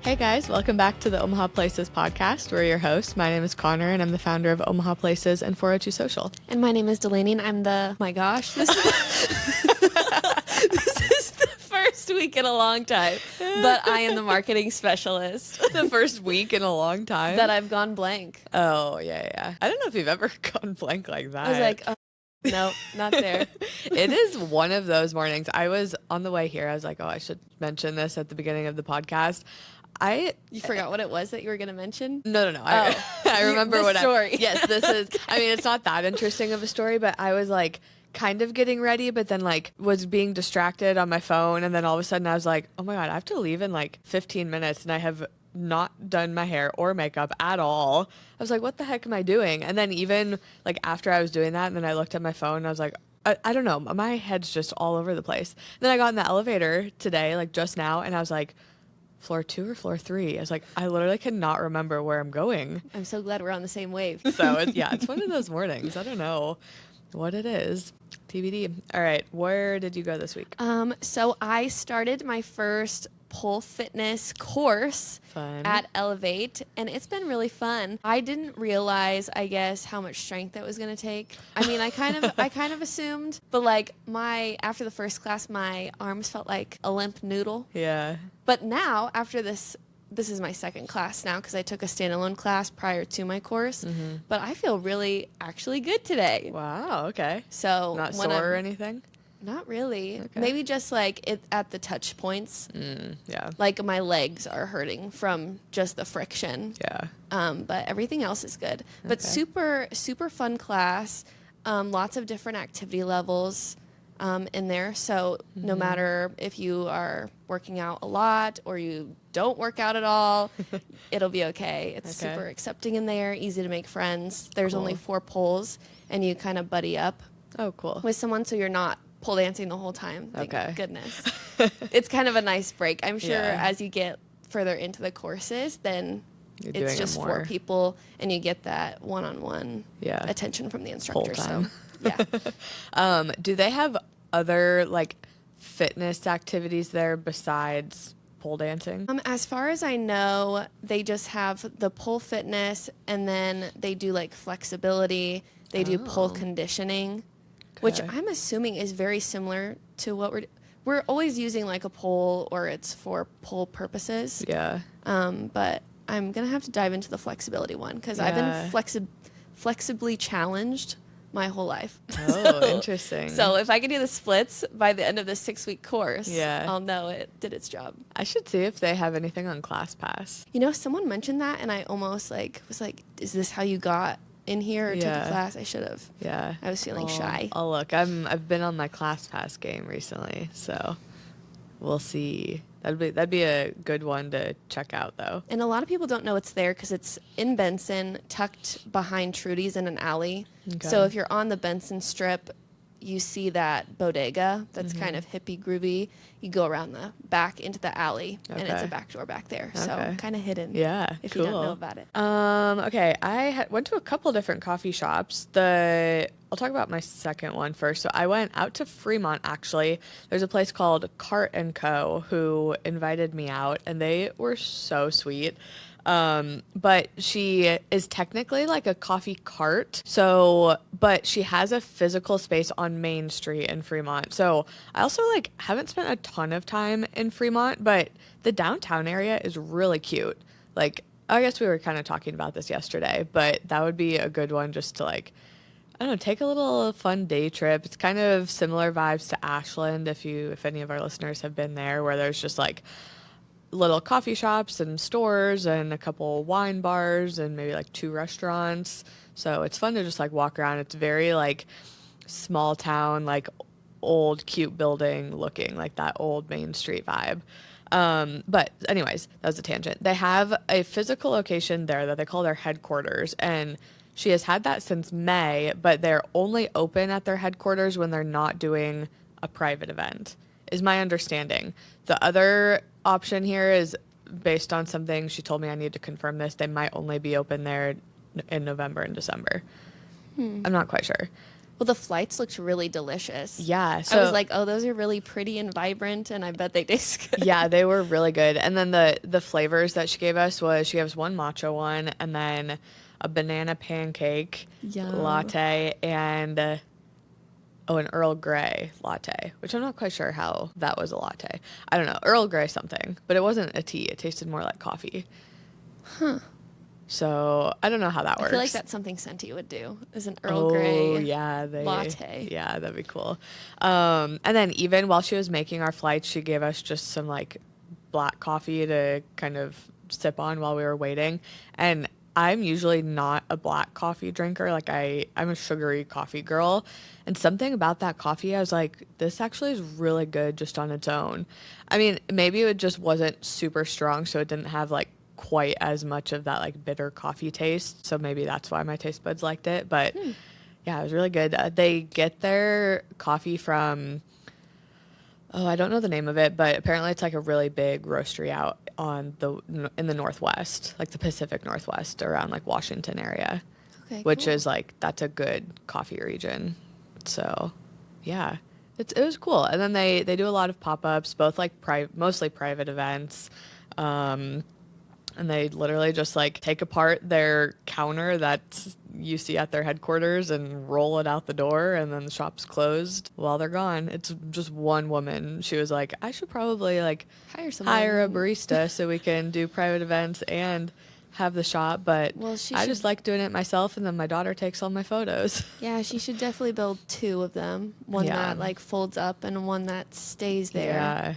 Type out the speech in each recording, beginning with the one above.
Hey guys, welcome back to the Omaha Places podcast. We're your hosts. My name is Cahner and I'm the founder of Omaha Places and 402 Social. And my name is Delaney and I'm this is the first week in a long time, but I am the marketing specialist. The first week in a long time? That I've gone blank. Oh, yeah. I don't know if you've ever gone blank like that. I was like, oh, no, not there. It is one of those mornings. I was on the way here. I was like, oh, I should mention this at the beginning of the podcast. You forgot what it was that you were going to mention? No. I remember what story. Yes, this is. I mean, it's not that interesting of a story, but I was like kind of getting ready, but then like was being distracted on my phone, and then all of a sudden I was like, oh my god, I have to leave in like 15 minutes, and I have not done my hair or makeup at all. I was like, what the heck am I doing? And then even like after I was doing that, and then I looked at my phone, and I was like, I don't know, my head's just all over the place. And then I got in the elevator today, like just now, and I was like, floor 2 or floor 3? I was like, I literally cannot remember where I'm going. I'm so glad we're on the same wave. So it's one of those mornings. I don't know what it is. TBD. All right, where did you go this week? So I started my first pole fitness course at Elevate, and it's been really fun. I didn't realize, I guess, how much strength that was going to take. I mean, I kind of assumed, but like after the first class, my arms felt like a limp noodle. Yeah. But now, after this is my second class now because I took a standalone class prior to my course, but I feel really actually good today. Wow, okay. So not sore or anything? Not really. Okay. Maybe just like it at the touch points. Yeah. Like my legs are hurting from just the friction. Yeah. But everything else is good. But super, super fun class. Lots of different activity levels in there. So no matter if you are working out a lot or you don't work out at all, it'll be okay. It's super accepting in there, easy to make friends. There's only 4 poles, and you kind of buddy up. Oh, cool. With someone so you're not pole dancing the whole time. Thank goodness. It's kind of a nice break. I'm sure as you get further into the courses, then it's just 4 people and you get that one-on-one attention from the instructor. So do they have other like fitness activities there besides pole dancing? As far as I know, they just have the pole fitness, and then they do like flexibility. They do pole conditioning. Which I'm assuming is very similar to what we're always using like a pole, or it's for pole purposes. Yeah. But I'm going to have to dive into the flexibility one because I've been flexibly challenged my whole life. Oh, interesting. So if I can do the splits by the end of this 6-week course, I'll know it did its job. I should see if they have anything on ClassPass. You know, someone mentioned that and I almost was like, is this how you got in here or took a class? I should have. Yeah. I was feeling shy. I'll look. I've been on my ClassPass game recently, so we'll see. That'd be a good one to check out, though. And a lot of people don't know it's there because it's in Benson, tucked behind Trudy's in an alley. Okay. So if you're on the Benson Strip, you see that bodega that's kind of hippie groovy. You go around the back into the alley, and it's a back door back there. So kind of hidden. Yeah, if you don't know about it. Okay, I went to a couple different coffee shops. I'll talk about my second one first. So I went out to Fremont, actually. There's a place called Cart and Co. who invited me out, and they were so sweet. But she is technically like a coffee cart. But she has a physical space on Main Street in Fremont. So I also like haven't spent a ton of time in Fremont, but the downtown area is really cute. Like, I guess we were kind of talking about this yesterday, but that would be a good one just to like, I don't know, take a little fun day trip. It's kind of similar vibes to Ashland if any of our listeners have been there, where there's just like little coffee shops and stores and a couple wine bars and maybe like 2 restaurants. So it's fun to just like walk around. It's very like small town, like old cute building looking, like that old Main Street vibe. But anyways, that was a tangent. They have a physical location there that they call their headquarters, and she has had that since May, but they're only open at their headquarters when they're not doing a private event, is my understanding. The other option here is based on something she told me. I need to confirm this. They might only be open there in November and December. I'm not quite sure. Well, the flights looked really delicious. Yeah. I was like, oh, those are really pretty and vibrant, and I bet they taste good. Yeah, they were really good. And then the flavors that she gave us was she gave us one matcha one and then a banana pancake Yum. latte and an Earl Grey latte, which I'm not quite sure how that was a latte. I don't know, Earl Grey something, but it wasn't a tea. It tasted more like coffee. Huh. So I don't know how that works. I feel like that's something Senti would do, is an Earl Grey latte. Yeah, that'd be cool. And then even while she was making our flights, she gave us just some like black coffee to kind of sip on while we were waiting. And I'm usually not a black coffee drinker. Like I'm a sugary coffee girl. And something about that coffee, I was like, this actually is really good just on its own. I mean, maybe it just wasn't super strong, so it didn't have like quite as much of that like bitter coffee taste. So maybe that's why my taste buds liked it. But yeah, it was really good. They get their coffee from, I don't know the name of it, but apparently it's like a really big roastery out in the Northwest, like the Pacific Northwest around like Washington area, which cool. is like, that's a good coffee region. So yeah, it was cool. And then they do a lot of pop-ups, both like mostly private events. And they literally just like take apart their counter that you see at their headquarters and roll it out the door, and then the shop's closed while they're gone. It's just one woman. She was like, I should probably like hire a barista so we can do private events and have the shop, but I just like doing it myself, and then my daughter takes all my photos. Yeah, she should definitely build two of them. One that like folds up and one that stays there.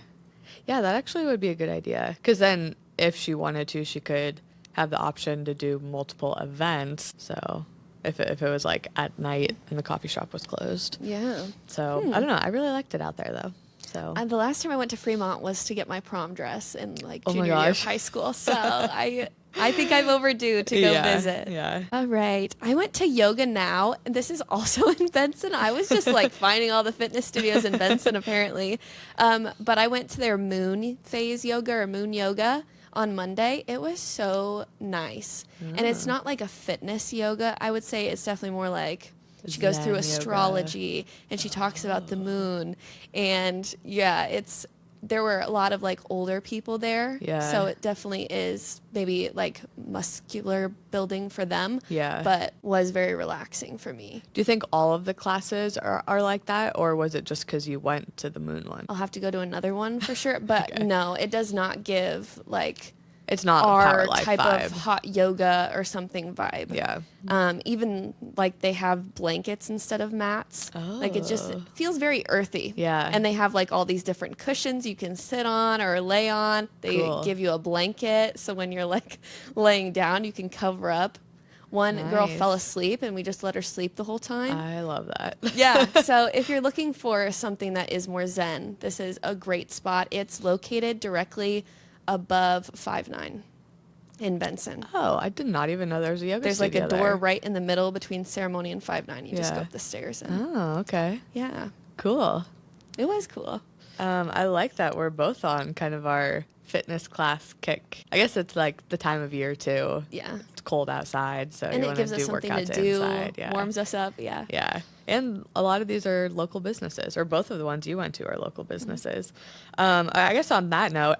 Yeah, that actually would be a good idea, because then if she wanted to, she could have the option to do multiple events. So if it was like at night and the coffee shop was closed. Yeah. So I don't know. I really liked it out there though. So the last time I went to Fremont was to get my prom dress in like junior year of high school. So I think I'm overdue to go visit. Yeah. All right. I went to Yoga Now, and this is also in Benson. I was just like finding all the fitness studios in Benson apparently. But I went to their moon phase yoga or moon yoga on Monday. It was so nice. And it's not like a fitness yoga. I would say it's definitely more like she goes through astrology and she talks about the moon. And there were a lot of like older people there. Yeah. So it definitely is maybe like muscular building for them. Yeah. But was very relaxing for me. Do you think all of the classes are like that, or was it just because you went to the moon one? I'll have to go to another one for sure. But no, it does not give like it's not our Power Life type vibe. of hot yoga or something vibe. Yeah. Even like they have blankets instead of mats. Like it just feels very earthy. Yeah. And they have like all these different cushions you can sit on or lay on. They give you a blanket, so when you're like laying down, you can cover up. One girl fell asleep, and we just let her sleep the whole time. I love that. Yeah. So if you're looking for something that is more zen, this is a great spot. It's located directly above 5'9" in Benson. Oh, I did not even know there was a yoga There's like studio a door there. right in the middle between Ceremony and 5'9". You just go up the stairs. Oh, okay. Yeah. Cool. It was cool. I like that we're both on kind of our fitness class kick. I guess it's like the time of year too. Yeah. It's cold outside, so And you it gives us do something workouts to do, inside. Yeah. warms us up. Yeah. Yeah. And a lot of these are local businesses, or both of the ones you went to are local businesses. I guess on that note,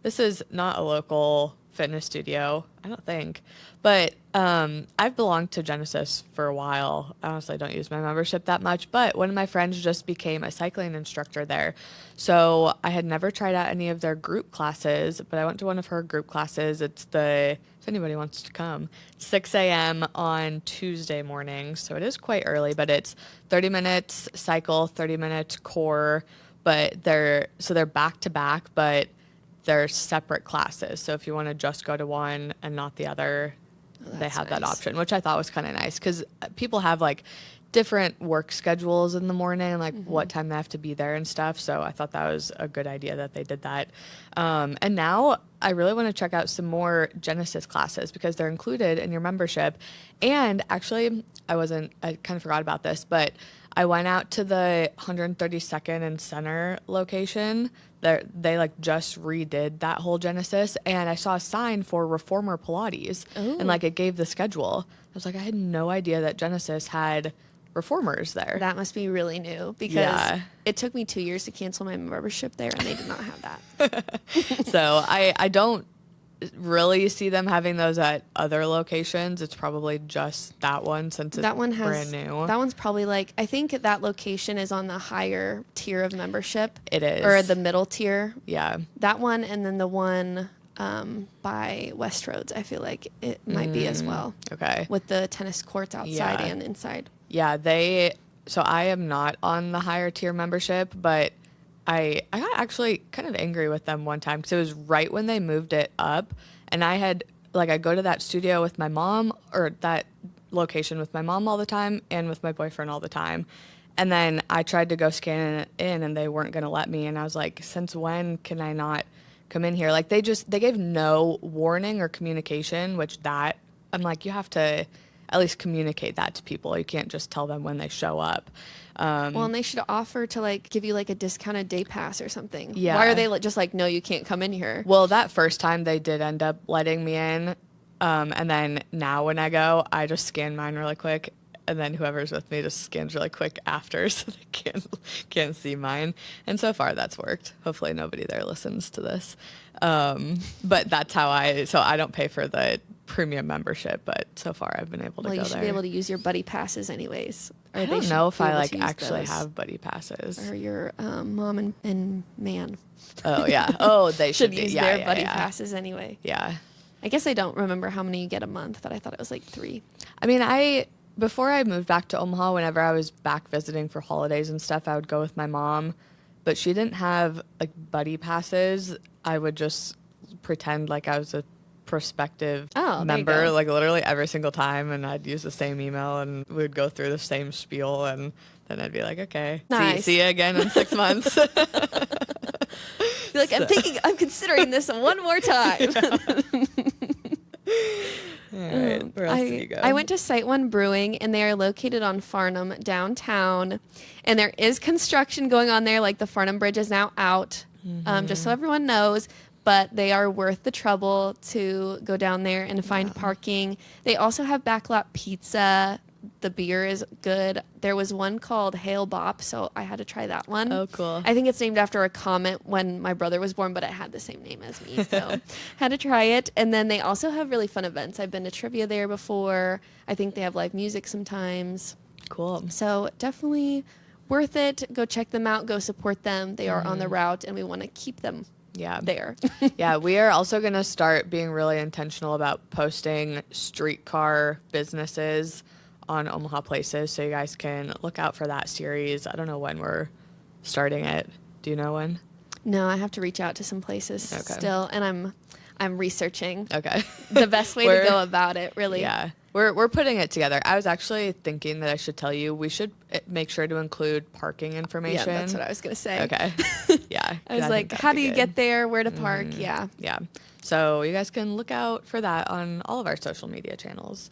this is not a local fitness studio, I don't think, but I've belonged to Genesis for a while. I honestly don't use my membership that much, but one of my friends just became a cycling instructor there. So I had never tried out any of their group classes, but I went to one of her group classes. It's if anybody wants to come, 6 a.m. on Tuesday mornings. So it is quite early, but it's 30 minutes cycle, 30 minutes core, but they're back to back, but they're separate classes. So if you want to just go to one and not the other, they have that option, which I thought was kind of nice, because people have like different work schedules in the morning, like what time they have to be there and stuff. So I thought that was a good idea that they did that. And now I really want to check out some more Genesis classes because they're included in your membership. And actually, I kind of forgot about this, but I went out to the 132nd and Center location. They like just redid that whole Genesis, and I saw a sign for Reformer Pilates. Ooh. And like it gave the schedule. I was like, I had no idea that Genesis had reformers there. That must be really new because Yeah. it took me 2 years to cancel my membership there, and they did not have that. So I don't really see them having those at other locations. It's probably just that one since it's That one has brand new. That one's probably like, I think that location is on the higher tier of membership. It is. Or the middle tier. Yeah. That one, and then the one by West Roads, I feel like it might be as well. Okay. With the tennis courts outside Yeah. and inside. Yeah, so I am not on the higher tier membership, but I got actually kind of angry with them one time because it was right when they moved it up, and I go to that studio with my mom, or that location with my mom all the time and with my boyfriend all the time. And then I tried to go scan it in and they weren't going to let me. And I was like, since when can I not come in here? Like they gave no warning or communication, which I'm like, you have to at least communicate that to people. You can't just tell them when they show up. Well, and they should offer to like give you like a discounted day pass or something. Yeah. Why are they just like, no, you can't come in here? Well, that first time they did end up letting me in. And then now when I go, I just scan mine really quick. And then whoever's with me just scans really quick after so they can't see mine. And so far that's worked. Hopefully nobody there listens to this. But that's how I don't pay for the premium membership, but so far I've been able to go there. Well, you should be able to use your buddy passes anyways. I don't know if I like actually have buddy passes. Or your mom and man. Oh yeah. Oh, they should should use their buddy passes anyway. Yeah. I guess I don't remember how many you get a month, but I thought it was like 3. I mean, before I moved back to Omaha, whenever I was back visiting for holidays and stuff, I would go with my mom, but she didn't have like buddy passes. I would just pretend like I was a prospective member, like literally every single time, and I'd use the same email and we'd go through the same spiel, and then I'd be like, okay, nice. see you again in 6 months. You're like, I'm considering this one more time. All right, where else did you go? I went to Site One Brewing, and they are located on Farnham downtown, and there is construction going on there. Like the Farnham Bridge is now out, just so everyone knows. But they are worth the trouble to go down there and find parking. They also have backlot pizza. The beer is good. There was one called Hail Bop, so I had to try that one. Oh, cool. I think it's named after a comet when my brother was born, but it had the same name as me, so had to try it. And then they also have really fun events. I've been to trivia there before. I think they have live music sometimes. Cool. So definitely worth it. Go check them out. Go support them. They are on the route, and we want to keep them there. Yeah, we are also going to start being really intentional about posting streetcar businesses on Omaha Places, so you guys can look out for that series. I don't know when we're starting it. Do you know when? No, I have to reach out to some places still, and I'm researching. Okay. The best way to go about it, really. Yeah. We're putting it together. I was actually thinking that I should tell you we should make sure to include parking information. Yeah, that's what I was going to say. Okay. Yeah. I was like, how do you get there? Where to park? Yeah. Yeah. So you guys can look out for that on all of our social media channels.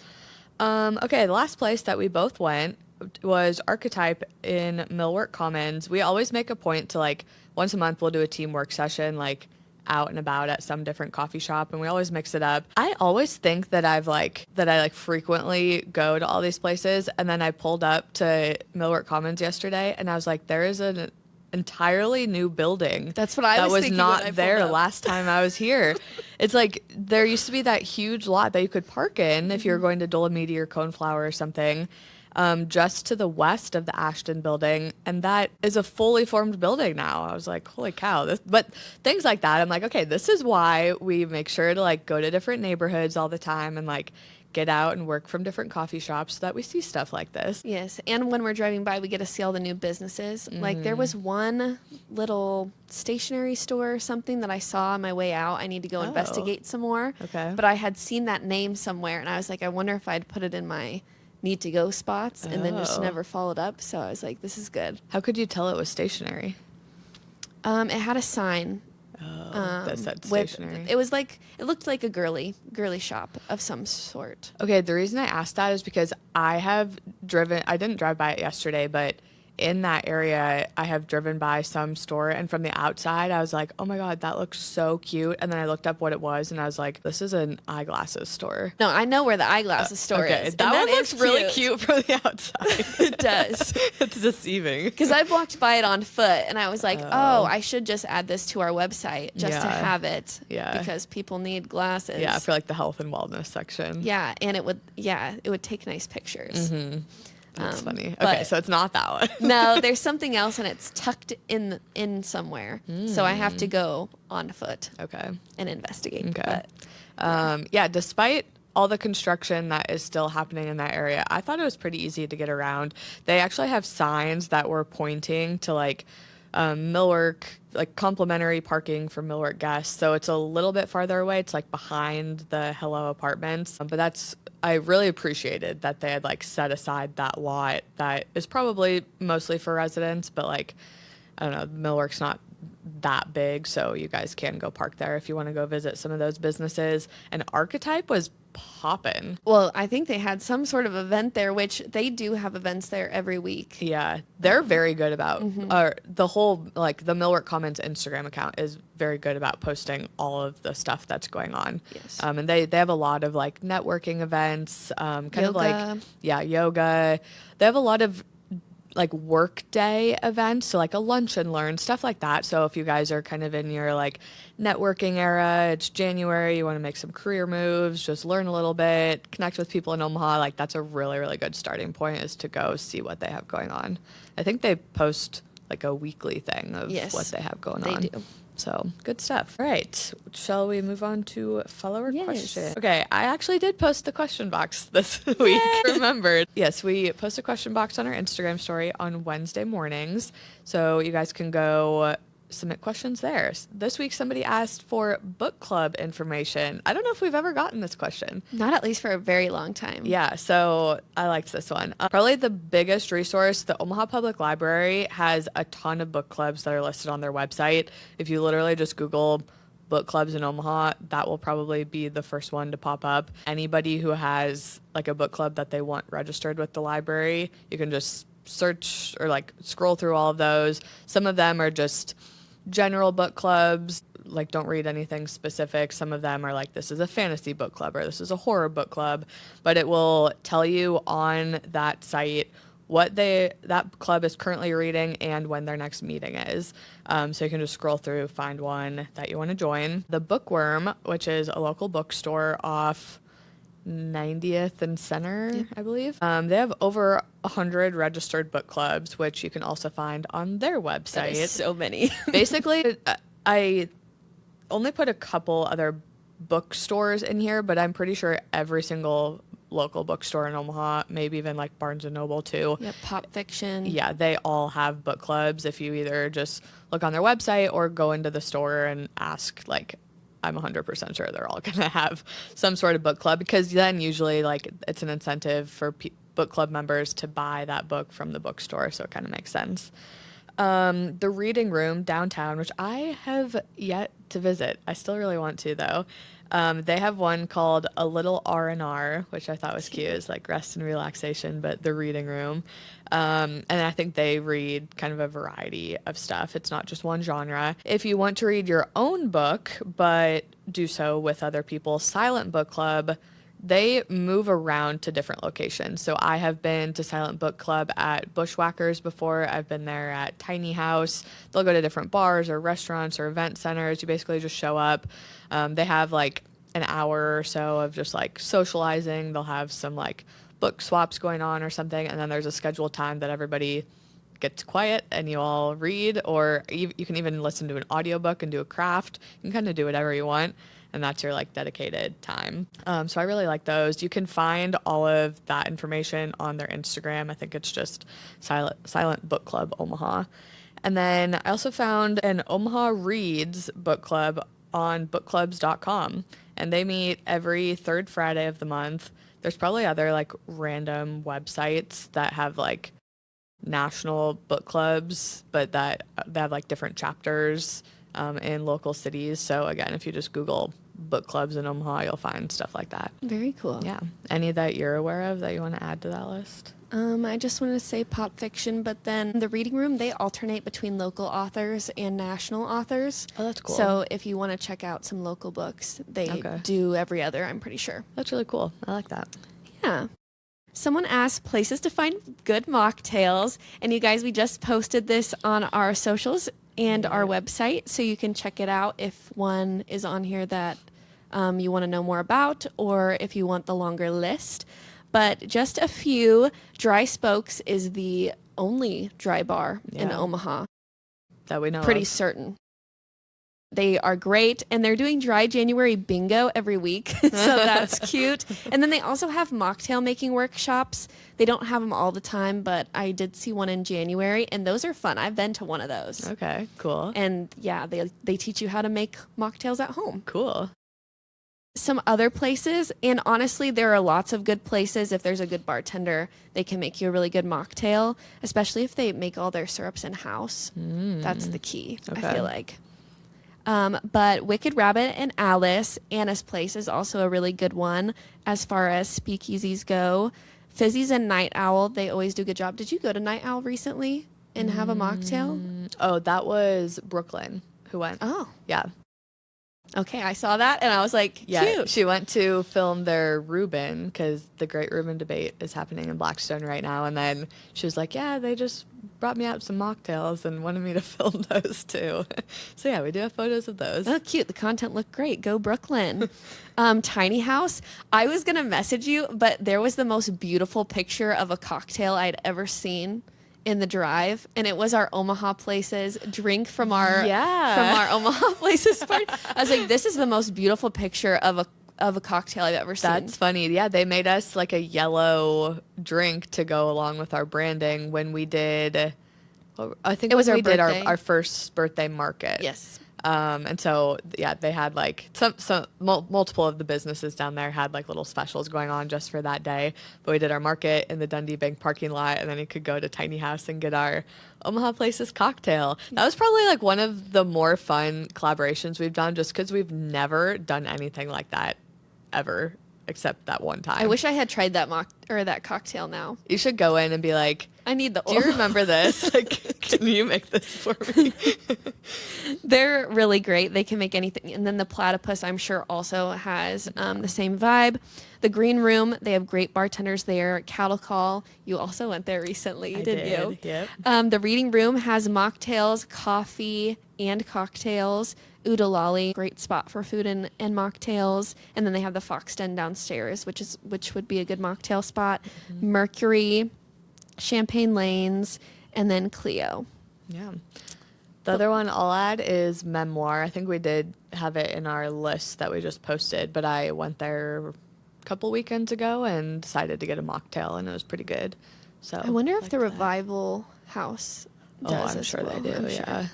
Okay, the last place that we both went was Archetype in Millwork Commons. We always make a point to, like, once a month we'll do a teamwork session, like, out and about at some different coffee shop, and we always mix it up. I always think that I frequently go to all these places, and then I pulled up to Millwork Commons yesterday, and I was like, there is an entirely new building. That's what I was thinking. That was not there last time I was here. It's like there used to be that huge lot that you could park in if you were going to Dolomiti or Coneflower or something, just to the west of the Ashton building, and that is a fully formed building now. I was like, holy cow. But things like that, I'm like, okay, this is why we make sure to like go to different neighborhoods all the time and like get out and work from different coffee shops so that we see stuff like this. Yes, and when we're driving by, we get to see all the new businesses. Like there was one little stationery store or something that I saw on my way out. I need to go investigate some more. Okay. But I had seen that name somewhere, and I was like, I wonder if I'd put it in my need to go spots, and then just never followed up. So I was like, this is good. How could you tell it was stationery? It had a sign. That said stationery. It looked like a girly shop of some sort. Okay, the reason I asked that is because I didn't drive by it yesterday, but in that area, I have driven by some store, and from the outside, I was like, oh my God, that looks so cute. And then I looked up what it was, and I was like, this is an eyeglasses store. No, I know where the eyeglasses store Okay, is. that one looks is really cute from the outside. It does. It's deceiving. Because I walked by it on foot, and I was like, oh, I should just add this to our website just to have it. Yeah. Because people need glasses. Yeah, for like the health and wellness section. Yeah, and it would take nice pictures. Mm-hmm. That's funny. Okay, so it's not that one. No, there's something else, and it's tucked in somewhere. So I have to go on foot. Okay. And investigate. Okay. Yeah, despite all the construction that is still happening in that area, I thought it was pretty easy to get around. They actually have signs that were pointing to like millwork, like complimentary parking for millwork guests. So it's a little bit farther away. It's like behind the Hello Apartments. But I really appreciated that they had like set aside that lot that is probably mostly for residents, but like, I don't know, millwork's not that big, so you guys can go park there if you want to go visit some of those businesses. And Archetype was poppin'. Well, I think they had some sort of event there, which they do have events there every week. Yeah, they're very good about the whole, like, the Millwork Commons Instagram account is very good about posting all of the stuff that's going on. Yes. And they have a lot of like networking events, kind yoga. of like, yeah, yoga. They have a lot of like work day events, so like a lunch and learn, stuff like that. So if you guys are kind of in your like networking era, it's January, you want to make some career moves, just learn a little bit, connect with people in Omaha, like that's a really, really good starting point, is to go see what they have going on. I think they post like a weekly thing of what they have going on. They do. So good stuff. All right. Shall we move on to follower Yes. question? Okay. I actually did post the question box this week. Remembered. Yes, we post a question box on our Instagram story on Wednesday mornings. So you guys can go submit questions there. This week, somebody asked for book club information. I don't know if we've ever gotten this question. Not at least for a very long time. Yeah, so I liked this one. Probably the biggest resource, the Omaha Public Library has a ton of book clubs that are listed on their website. If you literally just Google book clubs in Omaha, that will probably be the first one to pop up. Anybody who has like a book club that they want registered with the library, you can just search or like scroll through all of those. Some of them are just general book clubs, like don't read anything specific. Some of them are like, this is a fantasy book club or this is a horror book club, but it will tell you on that site what that club is currently reading and when their next meeting is. So you can just scroll through, find one that you want to join. The Bookworm, which is a local bookstore off 90th and Center, I believe. They have over 100 registered book clubs, which you can also find on their website. That is so many. Basically, I only put a couple other bookstores in here, but I'm pretty sure every single local bookstore in Omaha, maybe even like Barnes and Noble too. Yeah, Pop Fiction. Yeah, they all have book clubs. If you either just look on their website or go into the store and ask, like, I'm 100% sure they're all going to have some sort of book club, because then usually like it's an incentive for book club members to buy that book from the bookstore. So it kind of makes sense. The Reading Room downtown, which I have yet to visit. I still really want to though. They have one called A Little R&R, which I thought was cute. It's like rest and relaxation, but the reading room. And I think they read kind of a variety of stuff. It's not just one genre. If you want to read your own book, but do so with other people, Silent Book Club, they move around to different locations. So I have been to Silent Book Club at Bushwhackers before. I've been there at Tiny House. They'll go to different bars or restaurants or event centers. You basically just show up. They have like an hour or so of just like socializing. They'll have some like book swaps going on or something. And then there's a scheduled time that everybody gets quiet and you all read, or you can even listen to an audiobook and do a craft. You can kind of do whatever you want. And that's your like dedicated time. So I really like those. You can find all of that information on their Instagram. I think it's just Silent Book Club Omaha. And then I also found an Omaha Reads book club on bookclubs.com. And they meet every third Friday of the month. There's probably other like random websites that have like national book clubs, but that they have like different chapters in local cities. So again, if you just Google book clubs in Omaha, you'll find stuff like that. Very cool. Yeah. Any that you're aware of that you want to add to that list? I just want to say pop fiction, but then the reading room, they alternate between local authors and national authors. Oh, that's cool. So if you want to check out some local books, they do every other, I'm pretty sure. That's really cool. I like that. Yeah. Someone asked places to find good mocktails, and you guys, we just posted this on our socials and our website, so you can check it out if one is on here that you want to know more about, or if you want the longer list. But just a few. Dry Spokes is the only dry bar in Omaha. That we know Pretty of. certain. They are great, and they're doing Dry January bingo every week, so that's cute. And then they also have mocktail making workshops. They don't have them all the time, but I did see one in January, and those are fun. I've been to one of those. Okay, cool. And yeah, they teach you how to make mocktails at home. Cool. Some other places, and honestly, there are lots of good places. If there's a good bartender, they can make you a really good mocktail, especially if they make all their syrups in-house. That's the key, I feel like. But Wicked Rabbit and Alice, Anna's Place, is also a really good one as far as speakeasies go. Fizzy's and Night Owl, they always do a good job. Did you go to Night Owl recently and have a mocktail? Oh, that was Brooklyn who went. Oh. Yeah. Okay, I saw that, and I was like, cute. She went to film their Reuben, because the Great Reuben debate is happening in Blackstone right now, and then she was like, yeah, they just brought me out some mocktails and wanted me to film those too. So yeah, we do have photos of those. Oh, cute. The content looked great. Go Brooklyn. Tiny House. I was going to message you, but there was the most beautiful picture of a cocktail I'd ever seen in the drive, and it was our Omaha Places drink from our Omaha Places party. I was like, this is the most beautiful picture of a cocktail I've ever seen. That's funny. Yeah, they made us like a yellow drink to go along with our branding when we did. I think it was we did our first birthday market. Yes. And so, yeah, they had like multiple of the businesses down there had like little specials going on just for that day. But we did our market in the Dundee Bank parking lot, and then you could go to Tiny House and get our Omaha Places cocktail. That was probably like one of the more fun collaborations we've done, just because we've never done anything like that ever, except that one time. I wish I had tried that that cocktail now. You should go in and be like, I need the. Do you remember this? Like, can you make this for me? They're really great. They can make anything. And then the Platypus, I'm sure, also has the same vibe. The Green Room, they have great bartenders there. Cattle Call, you also went there recently, didn't you? Yep. The Reading Room has mocktails, coffee, and cocktails. Oodalali, great spot for food and mocktails. And then they have the Fox Den downstairs, which would be a good mocktail spot. Mm-hmm. Mercury, Champagne Lanes, and then Clio. Yeah. The other one I'll add is Memoir. I think we did have it in our list that we just posted, but I went there a couple weekends ago and decided to get a mocktail, and it was pretty good. So I wonder if the Revival House does. I'm sure they do. I'm yeah.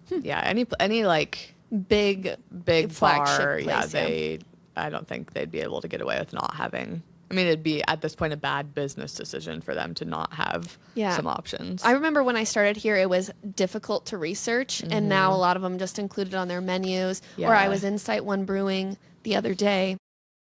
Sure. Yeah. Any like big bar. Place, I don't think they'd be able to get away with not having. I mean, it'd be at this point a bad business decision for them to not have some options. I remember when I started here, it was difficult to research, and now a lot of them just included on their menus. Yeah. Or I was in Site One Brewing the other day,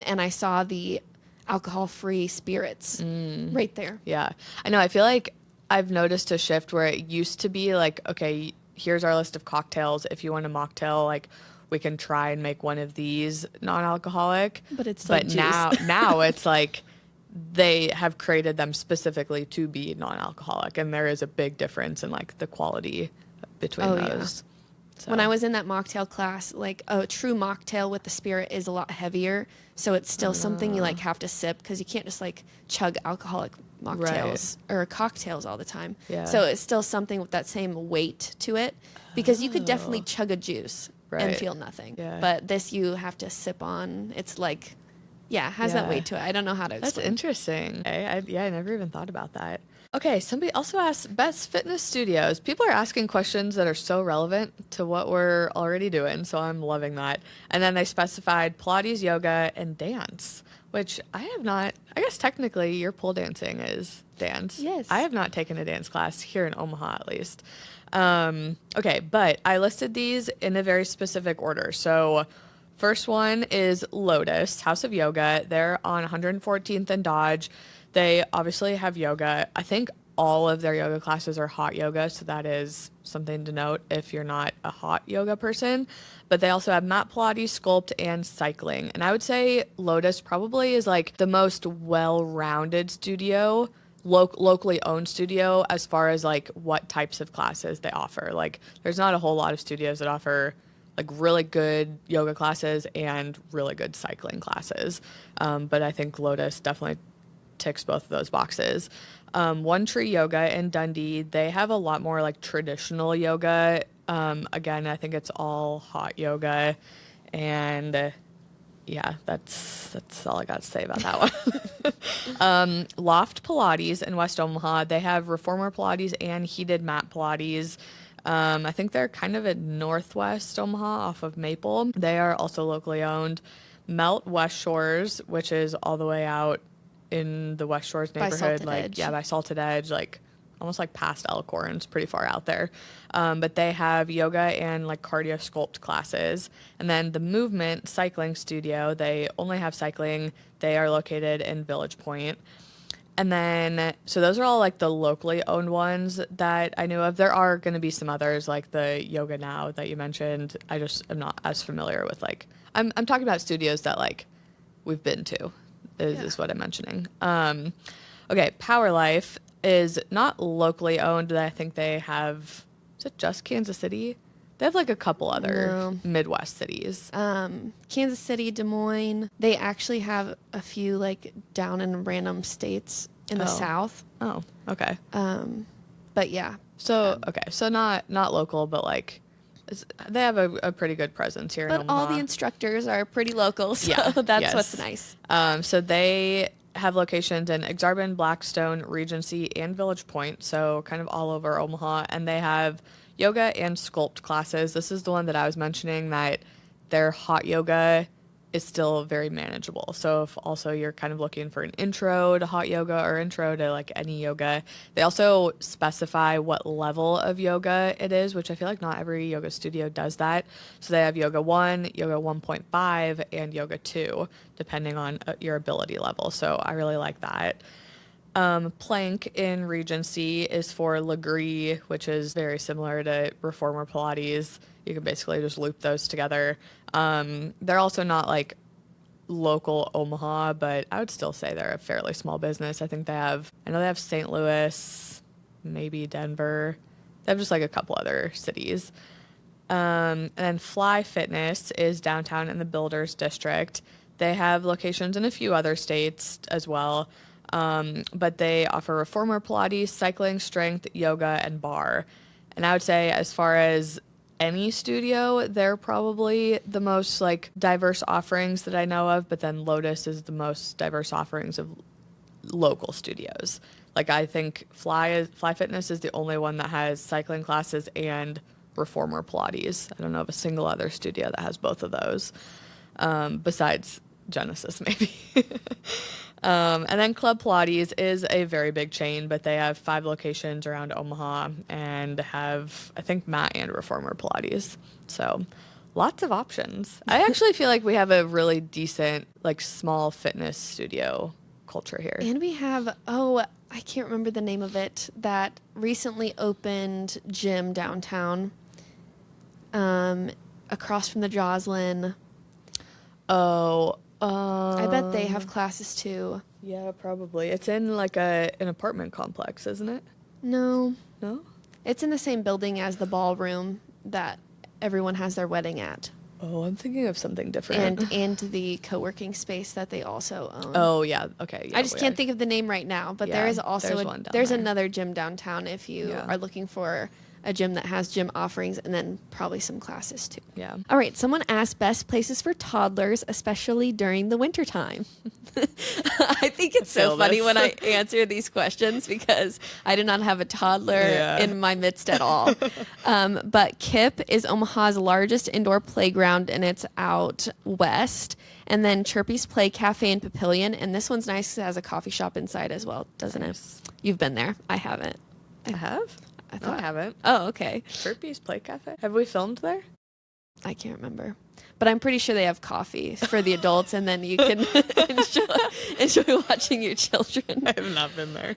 and I saw the alcohol-free spirits right there. Yeah, I know. I feel like I've noticed a shift where it used to be like, okay, here's our list of cocktails. If you want a mocktail, like, we can try and make one of these non-alcoholic. But it's like now it's like they have created them specifically to be non-alcoholic, and there is a big difference in like the quality between those. Yeah. So. When I was in that mocktail class, like a true mocktail with the spirit is a lot heavier, so it's still something you like have to sip, because you can't just like chug alcoholic mocktails or cocktails all the time. Yeah. So it's still something with that same weight to it, because you could definitely chug a juice and feel nothing. Yeah. But this you have to sip on. It's like, has that weight to it. I don't know how to explain. That's interesting. I never even thought about that. Okay, somebody also asked best fitness studios. People are asking questions that are so relevant to what we're already doing, so I'm loving that. And then they specified Pilates, yoga, and dance, which I have not. I guess technically your pole dancing is dance. Yes. I have not taken a dance class here in Omaha, at least. Okay, but I listed these in a very specific order. So first one is Lotus, House of Yoga. They're on 114th and Dodge. They obviously have yoga. I think all of their yoga classes are hot yoga, so that is something to note if you're not a hot yoga person. But they also have mat Pilates, sculpt, and cycling. And I would say Lotus probably is like the most well-rounded studio, locally owned studio, as far as like what types of classes they offer. Like there's not a whole lot of studios that offer like really good yoga classes and really good cycling classes. But I think Lotus definitely ticks both of those boxes. One Tree Yoga in Dundee, they have a lot more like traditional yoga. Again, I think it's all hot yoga, and yeah, that's all I got to say about that one. Loft Pilates in West Omaha, they have reformer Pilates and heated mat Pilates. I think they're kind of in Northwest Omaha off of Maple. They are also locally owned. Melt West Shores, which is all the way out in the West Shores neighborhood, by Salted Edge, like almost like past Elkhorn. It's pretty far out there. But they have yoga and like cardio sculpt classes. And then the Movement Cycling Studio, they only have cycling. They are located in Village Point. And then, so those are all like the locally owned ones that I knew of. There are going to be some others like the Yoga Now that you mentioned. I just am not as familiar with like, I'm talking about studios that like we've been to is what I'm mentioning. Okay, Power Life is not locally owned. I think they have, is it just Kansas City? They have like a couple other Midwest cities. Kansas City, Des Moines. They actually have a few like down in random states in the South. Oh, okay. But yeah. So, okay. So not local, but like they have a pretty good presence here in Omaha. But all the instructors are pretty local, so that's what's nice. So they have locations in Exarban, Blackstone, Regency, and Village Point, so kind of all over Omaha. And they have yoga and sculpt classes. This is the one that I was mentioning, that their hot yoga is still very manageable. So if also you're kind of looking for an intro to hot yoga or intro to like any yoga, they also specify what level of yoga it is, which I feel like not every yoga studio does that. So they have yoga 1, yoga 1.5, and yoga 2, depending on your ability level. So I really like that. Plank in Regency is for Legree, which is very similar to Reformer Pilates. You can basically just loop those together. They're also not like local Omaha, but I would still say they're a fairly small business. I know they have St. Louis, maybe Denver. They have just like a couple other cities. And then Fly Fitness is downtown in the Builders District. They have locations in a few other states as well. But they offer reformer Pilates, cycling, strength, yoga, and bar. And I would say as far as any studio, they're probably the most like diverse offerings that I know of, but then Lotus is the most diverse offerings of local studios. Like I think Fly Fitness is the only one that has cycling classes and reformer Pilates. I don't know of a single other studio that has both of those, besides Genesis maybe. And then Club Pilates is a very big chain, but they have 5 locations around Omaha and have, I think, mat and reformer Pilates. So lots of options. I actually feel like we have a really decent, like, small fitness studio culture here. And we have, I can't remember the name of it, that recently opened gym downtown, across from the Joslin. I bet they have classes too. Yeah, probably. It's in like an apartment complex, isn't it? No. No? It's in the same building as the ballroom that everyone has their wedding at. Oh, I'm thinking of something different. And the co-working space that they also own. Oh, yeah. Okay. Yeah, I just can't think of the name right now, but there is also there's another gym downtown if you are looking for a gym that has gym offerings, and then probably some classes too. Yeah. All right. Someone asked best places for toddlers, especially during the wintertime. I think it's so funny when I answer these questions because I do not have a toddler in my midst at all. But KIPP is Omaha's largest indoor playground, and it's out west. And then Chirpy's Play Cafe and Papillion. And this one's nice because it has a coffee shop inside as well, doesn't it? You've been there. I haven't. I have? I haven't. Oh, okay. Chirpy's Play Cafe? Have we filmed there? I can't remember. But I'm pretty sure they have coffee for the adults, and then you can enjoy watching your children. I have not been there.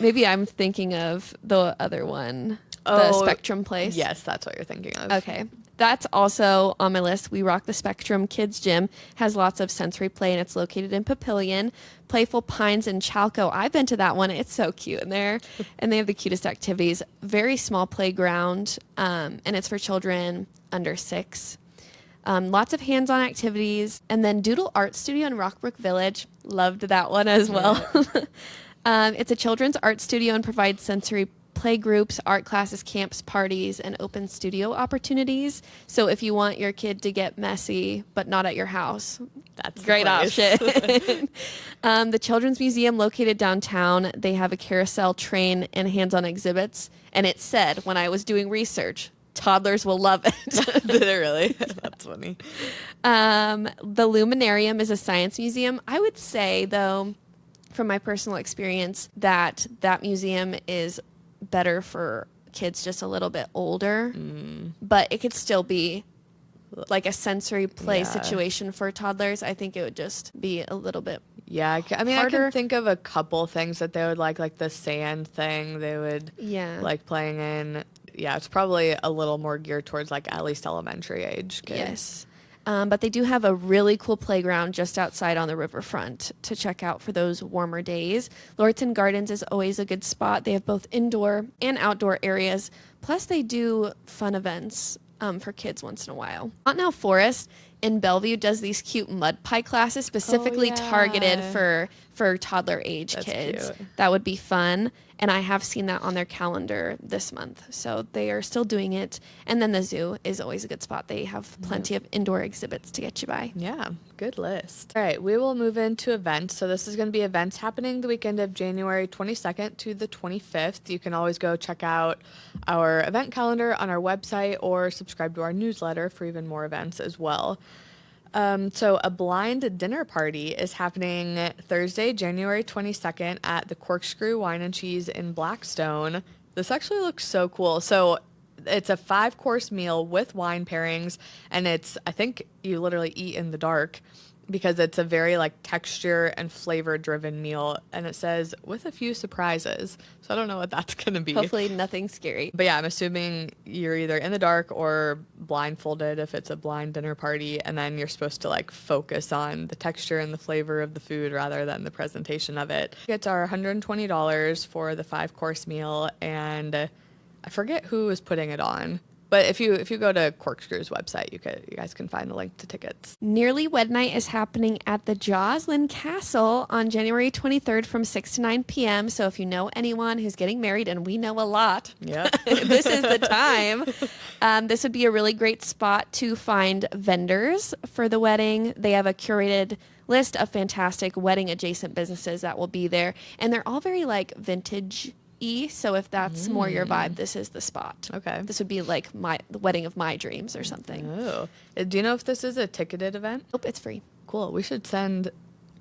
Maybe I'm thinking of the other one, the Oh, Spectrum Place. Yes, that's what you're thinking of. Okay. That's also on my list. We Rock the Spectrum Kids Gym. Has lots of sensory play, and it's located in Papillion. Playful Pines in Chalco. I've been to that one. It's so cute in there. And they have the cutest activities. Very small playground, and it's for children under 6. Lots of hands-on activities. And then Doodle Art Studio in Rockbrook Village. Loved that one as well. It's a children's art studio and provides sensory play groups, art classes, camps, parties, and open studio opportunities. So if you want your kid to get messy, but not at your house, That's a great the place. option. The Children's Museum located downtown, they have a carousel, train, and hands-on exhibits. And it said, when I was doing research, toddlers will love it. Did it really? That's funny. The Luminarium is a science museum. I would say, though, from my personal experience, that museum is better for kids just a little bit older, but it could still be like a sensory play situation for toddlers. I think it would just be a little bit I mean, harder. I can think of a couple things that they would like the sand thing they would like playing in. Yeah, it's probably a little more geared towards like at least elementary age kids. Yes. But they do have a really cool playground just outside on the riverfront to check out for those warmer days. Lorton Gardens is always a good spot. They have both indoor and outdoor areas. Plus, they do fun events for kids once in a while. Montnell Forest in Bellevue does these cute mud pie classes specifically targeted for toddler age kids. Cute. That would be fun. And I have seen that on their calendar this month. So they are still doing it. And then the zoo is always a good spot. They have plenty of indoor exhibits to get you by. Yeah, good list. All right, we will move into events. So this is going to be events happening the weekend of January 22nd to the 25th. You can always go check out our event calendar on our website or subscribe to our newsletter for even more events as well. So a blind dinner party is happening Thursday, January 22nd at the Corkscrew Wine and Cheese in Blackstone. This actually looks so cool. So it's a 5-course meal with wine pairings, and I think you literally eat in the dark because it's a very like texture and flavor driven meal, and it says with a few surprises. So I don't know what that's going to be. Hopefully nothing scary. But yeah, I'm assuming you're either in the dark or blindfolded if it's a blind dinner party, and then you're supposed to like focus on the texture and the flavor of the food rather than the presentation of it. It's our $120 for the 5-course meal, and I forget who is putting it on. But if you go to Corkscrew's website, you guys can find the link to tickets. Nearly Wed Night is happening at the Joslyn Castle on January 23rd from 6 to 9 p.m. So if you know anyone who's getting married, and we know a lot, this is the time. This would be a really great spot to find vendors for the wedding. They have a curated list of fantastic wedding adjacent businesses that will be there. And they're all very like vintage so if that's more your vibe, this is the spot. Okay. This would be like the wedding of my dreams or something. Oh. Do you know if this is a ticketed event? Nope, it's free. Cool. We should send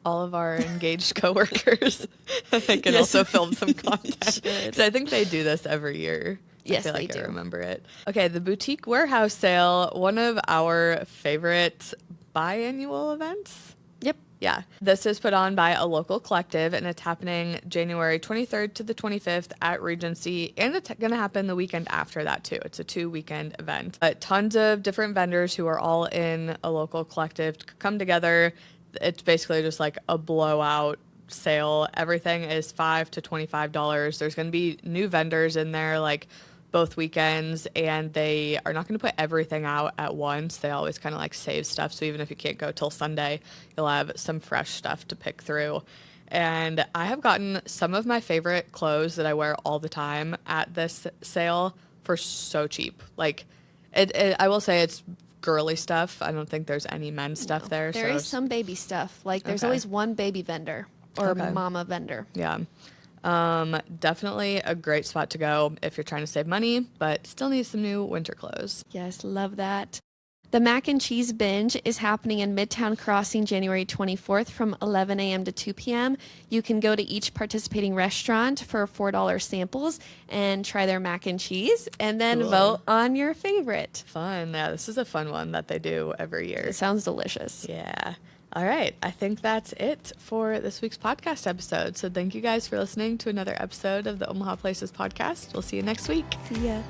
all of our engaged coworkers. They can also film some content. So I think they do this every year. Yes, I feel like they do. I remember it. Okay, the Boutique Warehouse Sale, one of our favorite biannual events. Yep. Yeah. This is put on by a local collective, and it's happening January 23rd to the 25th at Regency, and it's going to happen the weekend after that, too. It's a 2-weekend event. Tons of different vendors who are all in a local collective come together. It's basically just like a blowout sale. Everything is $5 to $25. There's going to be new vendors in there, like both weekends, and they are not going to put everything out at once. They always kind of like save stuff, so even if you can't go till Sunday, you'll have some fresh stuff to pick through. And I have gotten some of my favorite clothes that I wear all the time at this sale for so cheap. Like I will say it's girly stuff. I don't think there's any men's stuff there. There is some baby stuff. Like there's always one baby vendor or mama vendor. Yeah. Definitely a great spot to go if you're trying to save money, but still need some new winter clothes. Yes, love that. The Mac and Cheese Binge is happening in Midtown Crossing January 24th from 11 a.m. to 2 p.m. You can go to each participating restaurant for $4 samples and try their mac and cheese, and then vote on your favorite. Fun. Yeah, this is a fun one that they do every year. It sounds delicious. Yeah. All right. I think that's it for this week's podcast episode. So thank you guys for listening to another episode of the Omaha Places podcast. We'll see you next week. See ya.